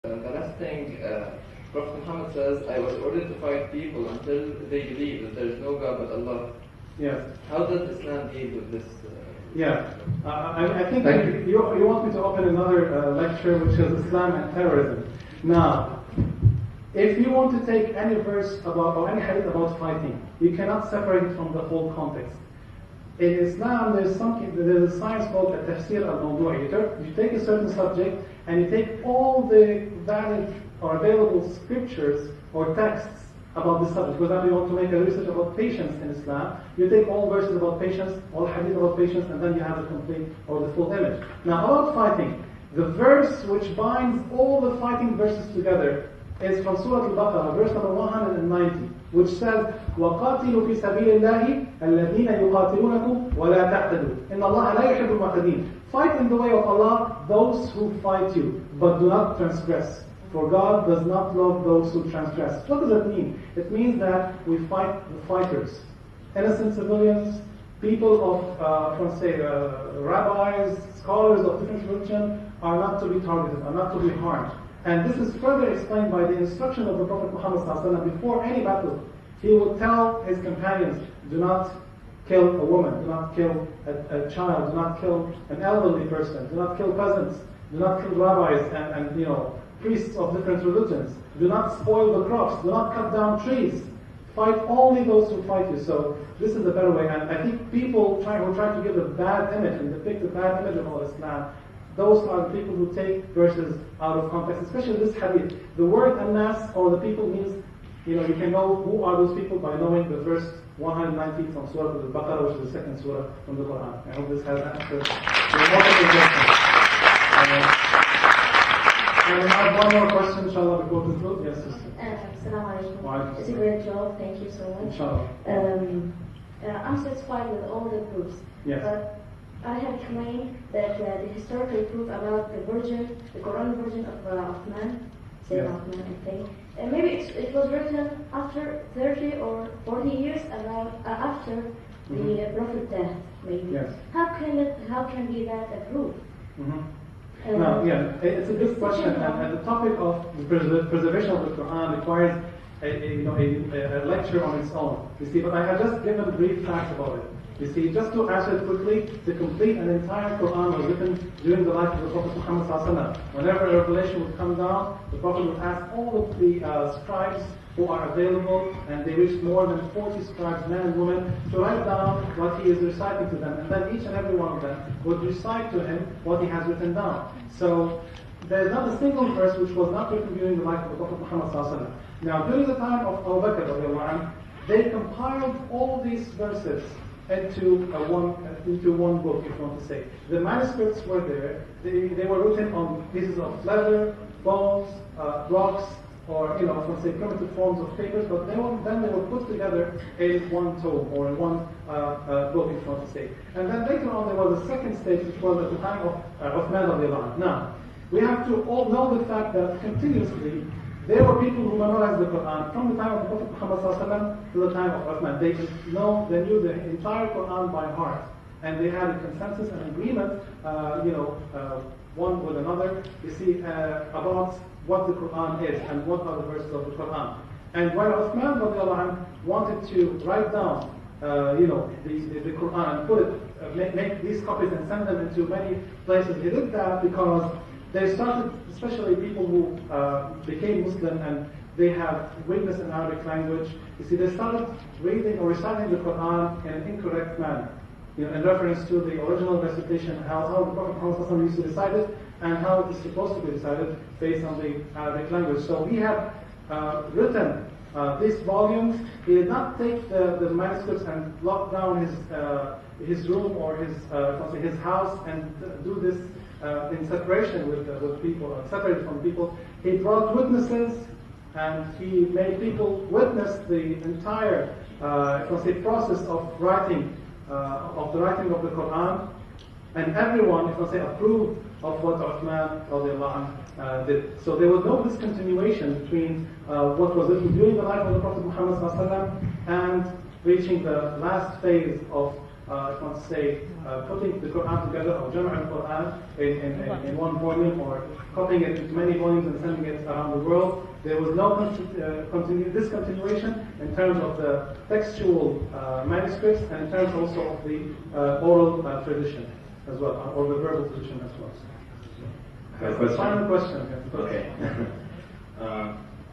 The last thing, Prophet Muhammad says, I was ordered to fight people until they believe that there is no God but Allah. Yes. How does Islam deal with this? I think you want me to open another lecture, which is Islam and terrorism. Now, if you want to take any verse about or any hadith about fighting, you cannot separate it from the whole context. In Islam, there's a science called a tafsir al-mawdu'i. You take a certain subject and you take all the valid or available scriptures or texts about the subject. For example, you want to make a research about patience in Islam, you take all verses about patience, all hadith about patience, and then you have the complete or the full image. Now, about fighting, the verse which binds all the fighting verses together is from Surah Al-Baqarah, verse number 190, which says, وَقَاتِلُوا فِي سَبِيلِ اللَّهِ الَّذِينَ يُقَاتِلُونَكُمْ وَلَا تَعْتَدُوا إِنَّ اللَّهَ لَا يُحِبُّ الْمُعْتَدِينَ. Fight in the way of Allah those who fight you, but do not transgress. For God does not love those who transgress. What does that mean? It means that we fight the fighters. Innocent civilians, people of, rabbis, scholars of different religion are not to be targeted, are not to be harmed. And this is further explained by the instruction of the Prophet Muhammad ﷺ. Before any battle, he would tell his companions, do not kill a woman, do not kill a child, do not kill an elderly person, do not kill peasants, do not kill rabbis and priests of different religions, do not spoil the crops, do not cut down trees. Fight only those who fight you. So this is the better way. And I think people who try to give a bad image and depict a bad image of Islam, those are the people who take verses out of context, especially this hadith. The word an-nas, or the people, means, you can know who are those people by knowing the verse 190 from Surah Al-Baqarah, which is the second surah from the Quran. I hope this has answered your multiple questions. And we have one more question, inshallah, before we conclude. Yes, sister. Assalamu alaikum. It's a great job, thank you so much. Inshallah. I'm satisfied with all the proofs. Yes. But I have claimed that the historical proof about the Quran version of man, Yes. Uthman, I think, maybe it was written after 30 or 40 years after the Prophet death, maybe. Yes. How can be that a proof? Now, it's a good question, and the topic of the preservation of the Quran requires a lecture on its own. You see, but I have just given brief facts about it. You see, just to answer it quickly, the complete and entire Quran was written during the life of the Prophet Muhammad ﷺ. Whenever a revelation would come down, the Prophet would ask all of the scribes who are available, and they reached more than 40 scribes, men and women, to write down what he is reciting to them, and then each and every one of them would recite to him what he has written down. So there is not a single verse which was not written during the life of the Prophet Muhammad ﷺ. Now, during the time of Abu Bakr, they compiled all these verses into one book, if you want to say. The manuscripts were there. They were written on pieces of leather, bones, rocks, or let's say primitive forms of papers. But then they were put together in one tome or in one book, if you want to say. And then later on, there was a second stage, which was at the time of Uthman radiallahu anhu. Now, we have to all know the fact that continuously there were people who memorized the Quran from the time of the Prophet Muhammad ﷺ to the time of Uthman. They knew the entire Quran by heart, and they had a consensus and agreement, one with another. You see, about what the Quran is and what are the verses of the Quran. And while Uthman radiallahu anhu wanted to write down, the Quran and put it, make these copies and send them into many places, he did that because they started, especially people who became Muslim and they have weakness in Arabic language. You see, they started reading or reciting the Quran in an incorrect manner, in reference to the original recitation, how the Prophet Muhammad used to recite it, and how it is supposed to be recited based on the Arabic language. So he had written these volumes. He did not take the manuscripts and lock down his room or his house and do this in separation with people, separated from people. He brought witnesses, and he made people witness the entire process of writing, of the writing of the Quran, and everyone, approved of what Uthman did. So there was no discontinuation between what was written during the life of the Prophet Muhammad ﷺ and reaching the last phase of if I want to say, putting the Quran together, or Jam' al-Quran in one volume, or copying it into many volumes and sending it around the world. There was no discontinuation in terms of the textual manuscripts, and in terms also of the oral tradition as well, or the verbal tradition as well. Final question. Okay.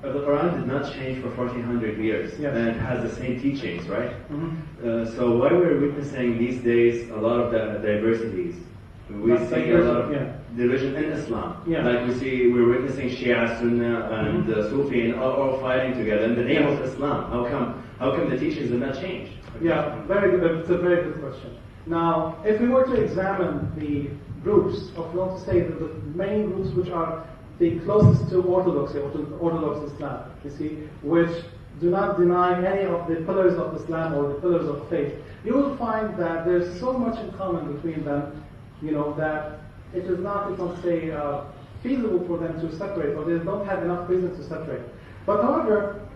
The Quran did not change for 1400 years, yes. and it has the same teachings, right? Mm-hmm. So why we're witnessing these days a lot of the diversities? We see a lot of division in Islam. Yeah. Like we're witnessing Shia, Sunnah, and Sufi, and all fighting together in the name of Islam. How come the teachings did not change? Yeah, very good. It's a very good question. Now, if we were to examine the groups, or if we want to say the main groups which are the closest to orthodoxy, or to Orthodox Islam, you see, which do not deny any of the pillars of Islam or the pillars of faith, you will find that there's so much in common between them, that it is not, if I say, feasible for them to separate, or they don't have enough reason to separate. But however,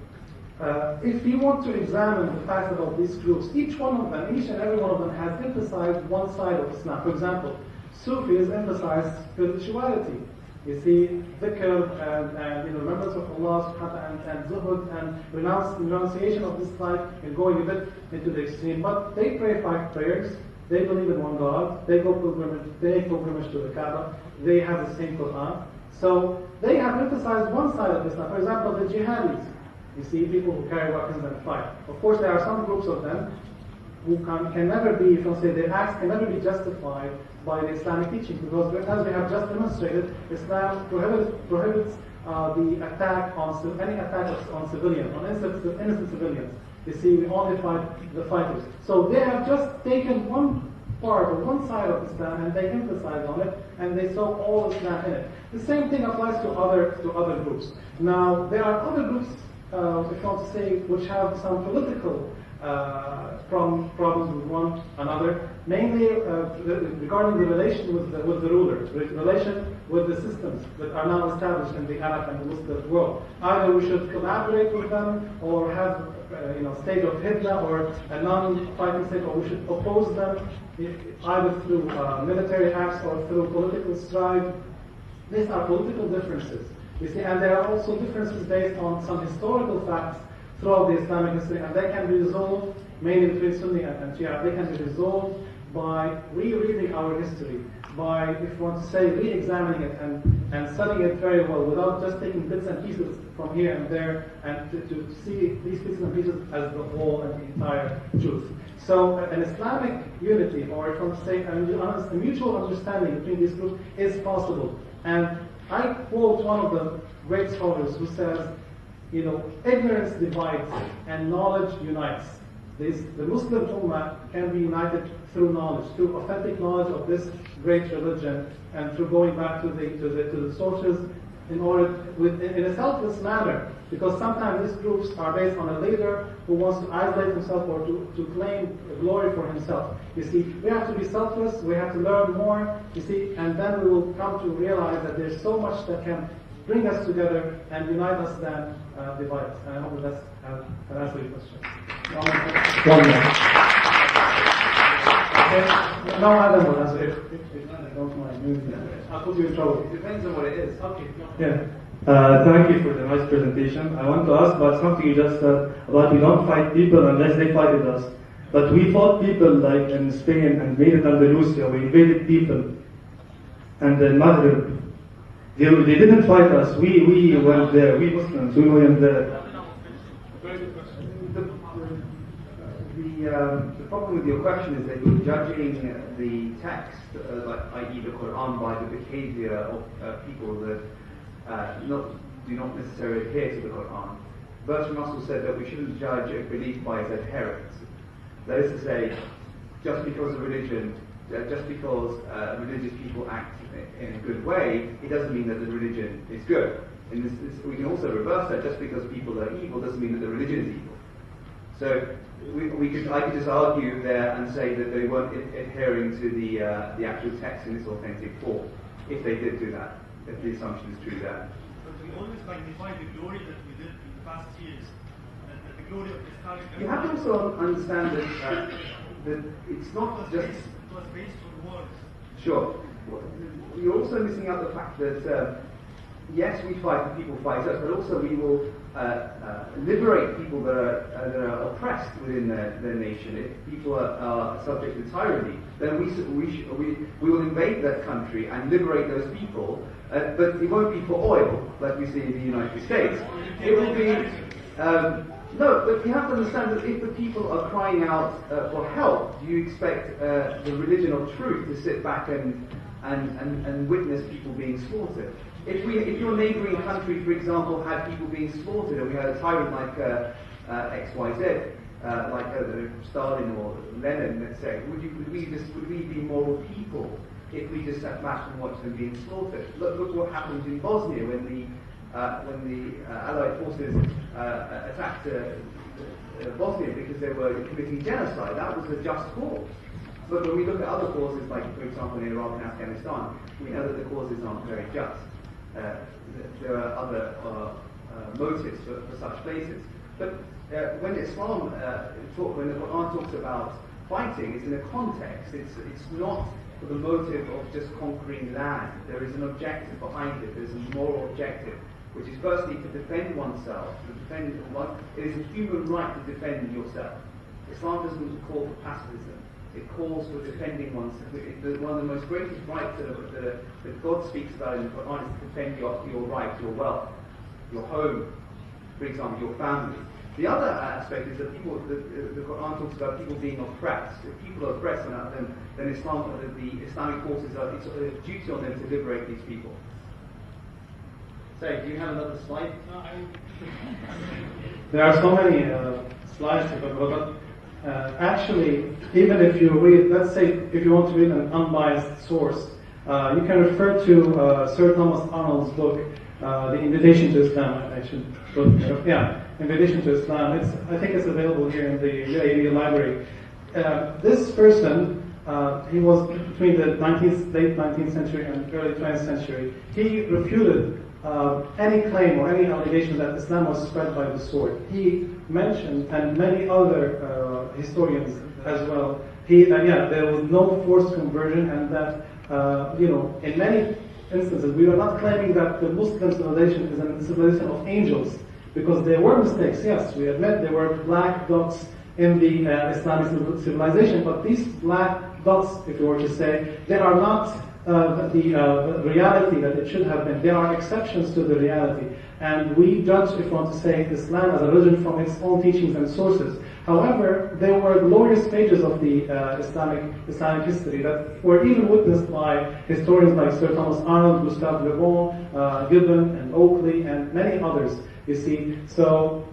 if you want to examine the facts about these groups, each one of them, each and every one of them has emphasized one side of Islam. For example, Sufis emphasize spirituality. You see, dhikr and remembrance of Allah subhanahu wa ta'ala, and zuhud and renunciation of this life, and going a bit into the extreme. But they pray 5 prayers, they believe in one God, they pilgrimage to the Kaaba, they have the same Quran. So they have emphasized one side of Islam. For example, the jihadis. You see, people who carry weapons and fight. Of course, there are some groups of them who can never be, their acts can never be justified by the Islamic teachings, because as we have just demonstrated, Islam prohibits the attack on any attack on civilians, on innocent civilians. You see, we only fight the fighters. So they have just taken one part or one side of Islam and they emphasize on it, and they saw all Islam in it. The same thing applies to other groups. Now, there are other groups, if you want to say, which have some political problems with one another, mainly regarding the relation with the ruler, relation with the systems that are now established in the Arab and the Muslim world. Either we should collaborate with them, or have state of Hitler, or a non-fighting state, or we should oppose them, either through military acts or through political strife. These are political differences. You see, and there are also differences based on some historical facts throughout the Islamic history, and they can be resolved, mainly between Sunni and Shia, they can be resolved by rereading our history, by, if you want to say, re-examining it and studying it very well, without just taking bits and pieces from here and there, and to see these pieces and pieces as the whole and the entire truth. So an Islamic unity, or if you want to say, a mutual understanding between these groups is possible. And I quote one of the great scholars who says, ignorance divides and knowledge unites. The Muslim Ummah can be united through knowledge, through authentic knowledge of this great religion, and through going back to the sources in a selfless manner. Because sometimes these groups are based on a leader who wants to isolate himself or to claim glory for himself. You see, we have to be selfless, we have to learn more, you see, and then we will come to realize that there's so much that can bring us together and unite us than divide us. And I hope that can answer your question. One more. Okay. No, Adam will answer if I don't mind. I'll put you in trouble. It depends on what it is. Okay. Yeah. Thank you for the nice presentation. I want to ask about something you just said about we don't fight people unless they fight with us. But we fought people like in Spain and invaded Andalusia. We invaded people. And in Maghreb. They didn't fight us. We went there. We Muslims. We went there. The problem with your question is that you're judging the text, i.e. the Quran, by the behavior of people that do not necessarily adhere to the Quran. Bertrand Russell said that we shouldn't judge a belief by its adherents. That is to say, just because religious people act in a good way, it doesn't mean that the religion is good. We can also reverse that. Just because people are evil doesn't mean that the religion is evil. So I could just argue there and say that they weren't adhering to the actual text in its authentic form, if they did do that, if the assumption is true there. But we always magnify the glory that we did in the past years, and the glory of Islamic. You have to also understand that that it's not just... It was based on words. Sure. You're also missing out the fact that, yes, we fight and people fight us, but also we will liberate people that are oppressed within their nation. If people are subject to tyranny, then we will invade that country and liberate those people, but it won't be for oil, like we see in the United States. It will be... no, but you have to understand that if the people are crying out for help, do you expect the religion of truth to sit back and witness people being slaughtered? If your neighbouring country, for example, had people being slaughtered, and we had a tyrant like XYZ, like Stalin or Lenin, let's say, would we be moral people if we just sat back and watched them being slaughtered? Look what happened in Bosnia when the Allied forces attacked Bosnia because they were committing genocide. That was a just cause. But when we look at other causes, like for example in Iraq and Afghanistan, we know that the causes aren't very just. There are other motives for such places. But when Islam, when the Quran talks about fighting, it's in a context. It's not for the motive of just conquering land. There is an objective behind it. There's a moral objective, which is firstly to defend oneself. It is a human right to defend yourself. Islam doesn't call for pacifism. It calls for defending oneself. One of the most greatest rights that God speaks about in the Quran is to defend your right, your wealth, your home, for example, your family. The other aspect is that the Quran talks about people being oppressed. If people are oppressed, then the Islamic forces it's a duty on them to liberate these people. Say, do you have another slide? No, There are so many slides to talk about. Actually, even if you read, let's say, if you want to read an unbiased source, you can refer to Sir Thomas Arnold's book, The Invitation to Islam. I should put, Invitation to Islam. I think it's available here in the UAE library. This person, he was between the late 19th century and early 20th century. He refuted any claim or any allegation that Islam was spread by the sword. He mentioned, and many other historians as well, there was no forced conversion, and that in many instances we are not claiming that the Muslim civilization is a civilization of angels, because there were mistakes. Yes, we admit there were black dots in the Islamic civilization, but these black dots, if you were to say, they are not the reality that it should have been. There are exceptions to the reality, and we judge, if you want to say, Islam as a religion from its own teachings and sources. However, there were glorious pages of the Islamic history that were even witnessed by historians like Sir Thomas Arnold, Gustave Le Bon, Gibbon, and Oakley, and many others. You see, so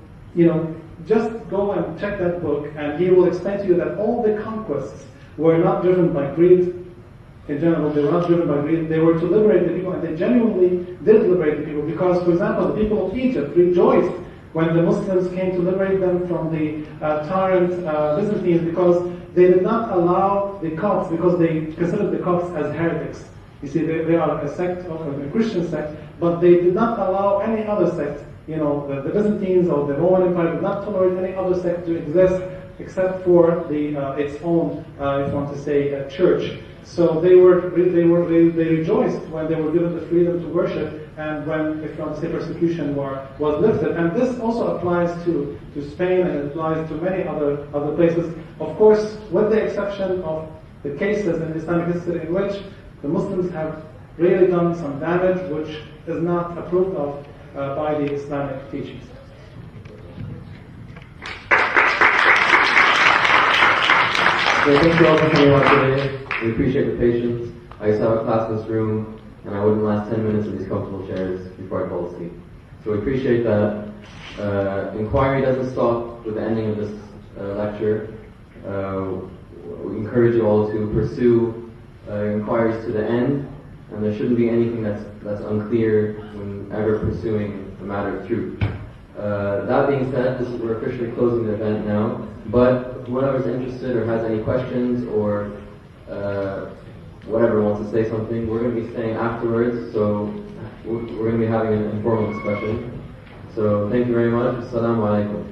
just go and check that book, and he will explain to you that all the conquests were not driven by greed. In general, they were not driven by greed. They were to liberate the people, and they genuinely did liberate the people. Because, for example, the people of Egypt rejoiced when the Muslims came to liberate them from the tyrant Byzantines, because they did not allow the Copts, because they considered the Copts as heretics. You see, they are a sect, a Christian sect, but they did not allow any other sect. The Byzantines or the Roman Empire did not tolerate any other sect to exist except for its own, if you want to say, church. So they rejoiced when they were given the freedom to worship, and when, if you want to say, persecution was lifted. And this also applies to Spain, and it applies to many other places. Of course, with the exception of the cases in Islamic history in which the Muslims have really done some damage, which is not approved of by the Islamic teachings. So thank you all for coming out today. We appreciate the patience. I used to have a class in this room, and I wouldn't last 10 minutes in these comfortable chairs before I fall asleep. So we appreciate that. Inquiry doesn't stop with the ending of this lecture. We encourage you all to pursue inquiries to the end, and there shouldn't be anything that's unclear when ever pursuing the matter of truth. That being said, we're officially closing the event now, but whoever's interested or has any questions or whatever wants to say something, we're going to be staying afterwards, so we're going to be having an informal discussion. So thank you very much. Assalamu alaikum.